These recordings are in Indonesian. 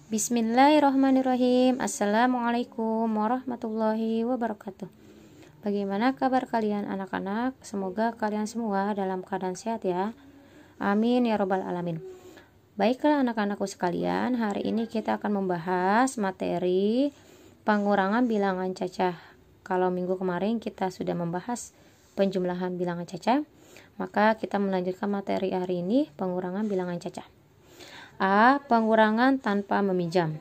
Bismillahirrahmanirrahim. Assalamualaikum warahmatullahi wabarakatuh. Bagaimana kabar kalian anak-anak? Semoga kalian semua dalam keadaan sehat ya. Amin ya robbal alamin. Baiklah anak-anakku sekalian, hari ini kita akan membahas materi pengurangan bilangan cacah. Kalau minggu kemarin kita sudah membahas penjumlahan bilangan cacah, maka kita melanjutkan materi hari ini pengurangan bilangan cacah. A. Pengurangan tanpa meminjam.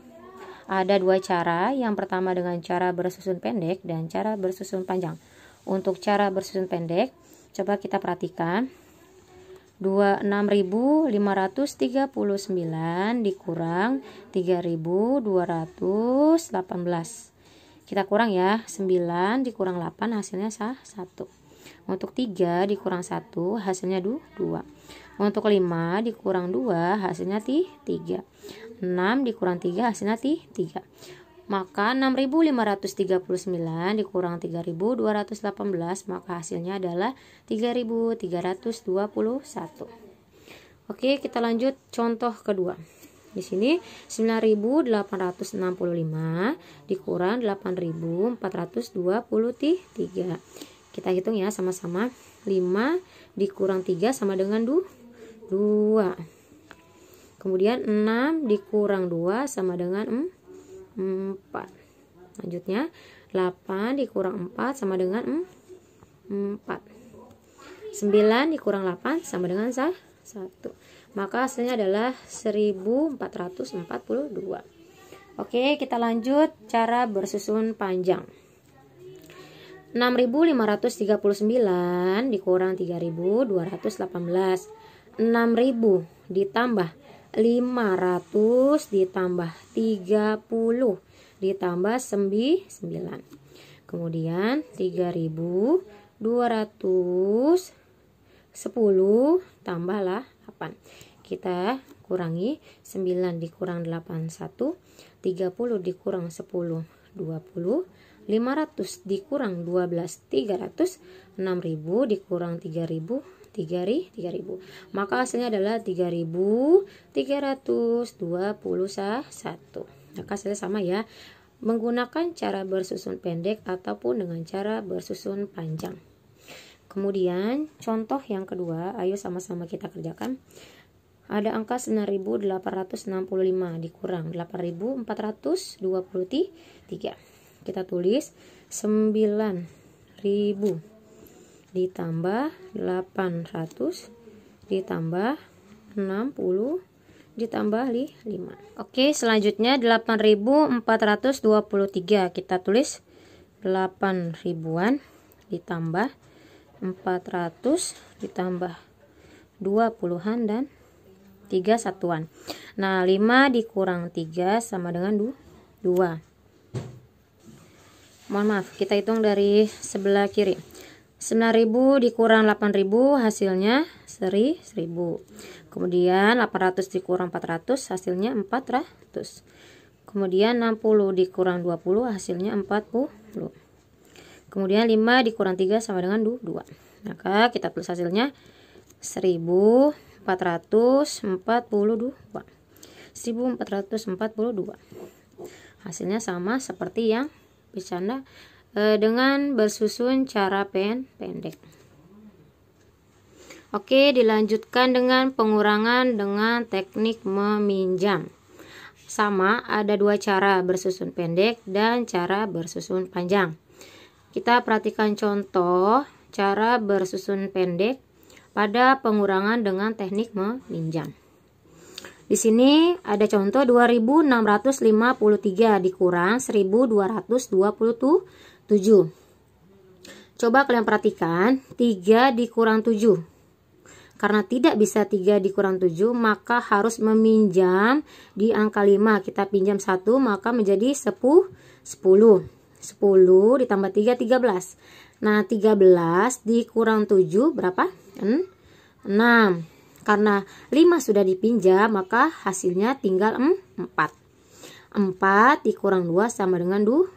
Ada dua cara, yang pertama dengan cara bersusun pendek dan cara bersusun panjang. Untuk cara bersusun pendek, coba kita perhatikan. 6.539 dikurang 3.218. Kita kurang ya, 9 dikurang 8 hasilnya 1. Untuk 3 dikurang 1 hasilnya 2. Untuk 5 dikurang 2 hasilnya 3. 6 dikurang 3 hasilnya 3. Maka 6.539 dikurang 3.218 maka hasilnya adalah 3.321. Oke, kita lanjut contoh kedua. Di sini 9.865 dikurang 8.423. Kita hitung ya sama-sama. 5 dikurang 3 sama dengan 2. Kemudian 6 dikurang 2 sama dengan 4. Lanjutnya 8 dikurang 4 sama dengan 4. 9 dikurang 8 sama dengan 1. Maka hasilnya adalah 1442. Oke, kita lanjut cara bersusun panjang. 6.539 dikurang 3.218. 6.000 ditambah 500 ditambah 30 ditambah 9. Kemudian 3.210 tambahlah 8. Kita kurangi 9 dikurang 8 1, 30 dikurang 10 20, 500 dikurang 12 300, 6.000 dikurang 3.000 3.000. Maka hasilnya adalah 3.321. Maka hasilnya sama ya, menggunakan cara bersusun pendek ataupun dengan cara bersusun panjang. Kemudian contoh yang kedua, ayo sama-sama kita kerjakan. Ada angka 9.865 dikurang 8.423. Kita tulis 9.000 ditambah 800 ditambah 60 ditambah 5. Oke, selanjutnya 8.423. Kita tulis 8 ribuan ditambah 400 ditambah 20-an dan 3 satuan. Nah, 5 dikurang 3 sama dengan 2. Mohon maaf, kita hitung dari sebelah kiri. 9.000 dikurang 8.000 hasilnya 1.000. Kemudian 800 dikurang 400 hasilnya 400. Kemudian 60 dikurang 20 hasilnya 40. Kemudian 5 dikurang 3 sama dengan 2. Maka kita tulis hasilnya 1.442. 1.442. Hasilnya sama seperti yang bercanda dengan bersusun cara pendek. Oke, dilanjutkan dengan pengurangan dengan teknik meminjam. Sama, ada dua cara bersusun pendek dan cara bersusun panjang. Kita perhatikan contoh cara bersusun pendek pada pengurangan dengan teknik meminjam. Di sini ada contoh 2.653 dikurang 1.227. Coba kalian perhatikan 3 dikurang 7. Karena tidak bisa 3 dikurang 7, maka harus meminjam di angka 5. Kita pinjam 1, maka menjadi 10. 10 ditambah 3, 13. Nah, 13 dikurang 7 berapa? 6. Karena 5 sudah dipinjam, maka hasilnya tinggal 4. 4 dikurang 2 sama dengan 2.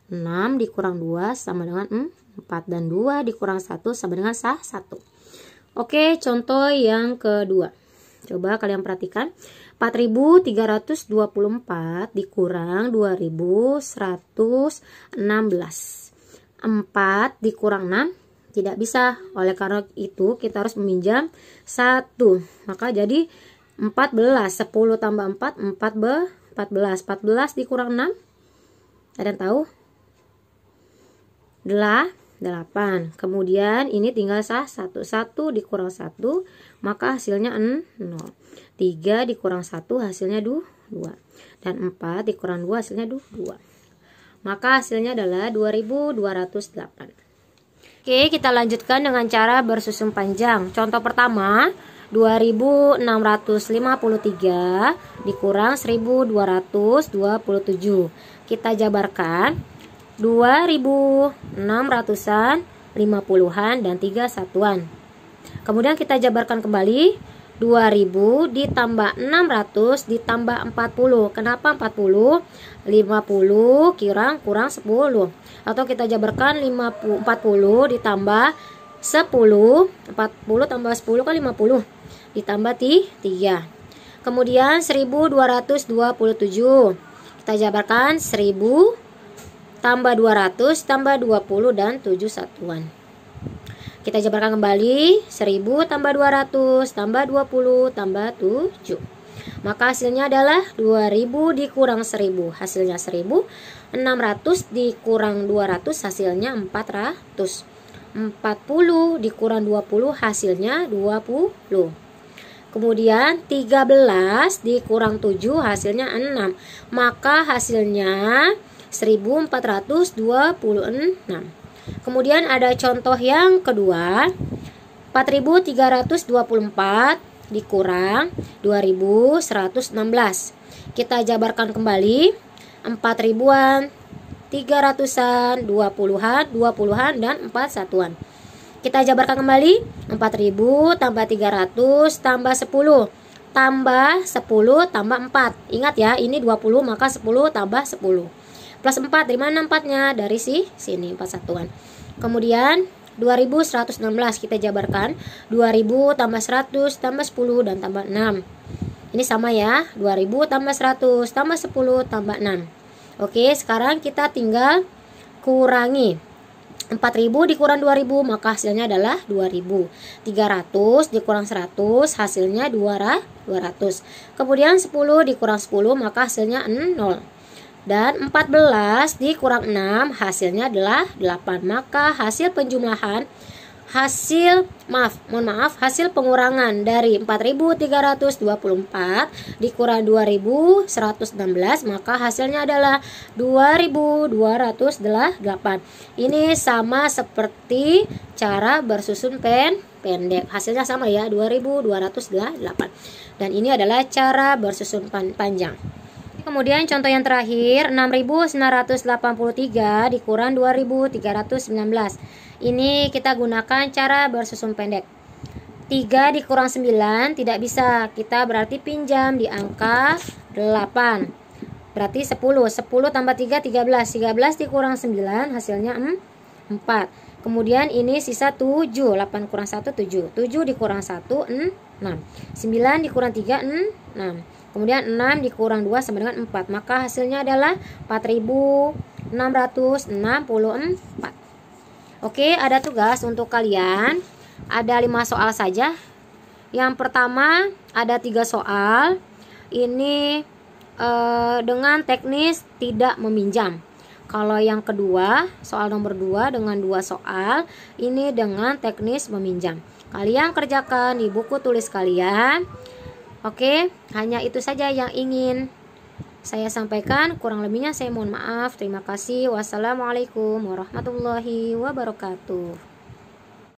6 dikurang 2 sama dengan 4. Dan 2 dikurang 1 sama dengan 1. Oke, contoh yang kedua. Coba kalian perhatikan. 4.324 dikurang 2.116. 4 dikurang 6 tidak bisa. Oleh karena itu kita harus meminjam 1. Maka jadi 14. 10 tambah 4, 14. 14 dikurang 6. Ada yang tahu? 8. Kemudian ini tinggal 1. 1 dikurang 1, maka hasilnya 0. 3 dikurang 1 hasilnya 2. Dan 4 dikurang 2 hasilnya 2. Maka hasilnya adalah 2208. Oke, kita lanjutkan dengan cara bersusun panjang. Contoh pertama, 2653 dikurang 1227. Kita jabarkan 2600-an, 50-an, dan 3 satuan. Kemudian kita jabarkan kembali 2000 ditambah 600 ditambah 40. Kenapa 40? 50 kurang 10. Atau kita jabarkan 40 ditambah 10. 40 tambah 10 kan 50. Ditambah 3. Kemudian 1227. Kita jabarkan 1000 tambah 200 tambah 20 dan 7 satuan. Kita jabarkan kembali 1000 tambah 200 tambah 20 tambah 7. Maka hasilnya adalah 2000 dikurang 1000, hasilnya 1000. 600 dikurang 200 hasilnya 400. 40 dikurang 20 hasilnya 20. Kemudian 13 dikurang 7 hasilnya 6. Maka hasilnya 1426. Kemudian ada contoh yang kedua, 4324 dikurang 2116. Kita jabarkan kembali 4000-an, 300-an, 20-an, dan 4 satuan. Kita jabarkan kembali 4000 tambah 300 tambah 10 tambah 10 tambah 4. Ingat ya, ini 20 maka 10 tambah 10. Plus 4, dari mana 4-nya? Dari sini 4 satuan. Kemudian 2116 kita jabarkan 2000 tambah 100 tambah 10 dan tambah 6. Ini sama ya, 2000 tambah 100 tambah 10 tambah 6. Oke, sekarang kita tinggal kurangi. 4000 dikurang 2000 maka hasilnya adalah 2000. 300 dikurang 100 hasilnya 200. Kemudian 10 dikurang 10 maka hasilnya 0. Dan 14 dikurang 6 hasilnya adalah 8. Maka hasil penjumlahan hasil pengurangan dari 4324 dikurang 2116 maka hasilnya adalah 2208. Ini sama seperti cara bersusun pendek. Hasilnya sama ya, 2208. Dan ini adalah cara bersusun panjang. Kemudian contoh yang terakhir, 6983 dikurang 2319. Ini kita gunakan cara bersusun pendek. 3 dikurang 9 tidak bisa. Kita berarti pinjam di angka 8. Berarti 10. 10 tambah 3, 13. 13 dikurang 9 hasilnya 4. Kemudian ini sisa 7. 8 kurang 1, 7. 7 dikurang 1, 6. 9 dikurang 3, 6. Kemudian 6 dikurang 2 sama dengan 4. Maka hasilnya adalah 4664. Oke, ada tugas untuk kalian. Ada 5 soal saja. Yang pertama ada 3 soal. Ini dengan teknis tidak meminjam. Kalau yang kedua, soal nomor 2 dengan 2 soal. Ini dengan teknis meminjam. Kalian kerjakan di buku tulis kalian. Oke, hanya itu saja yang ingin saya sampaikan. Kurang lebihnya saya mohon maaf. Terima kasih. Wassalamualaikum warahmatullahi wabarakatuh.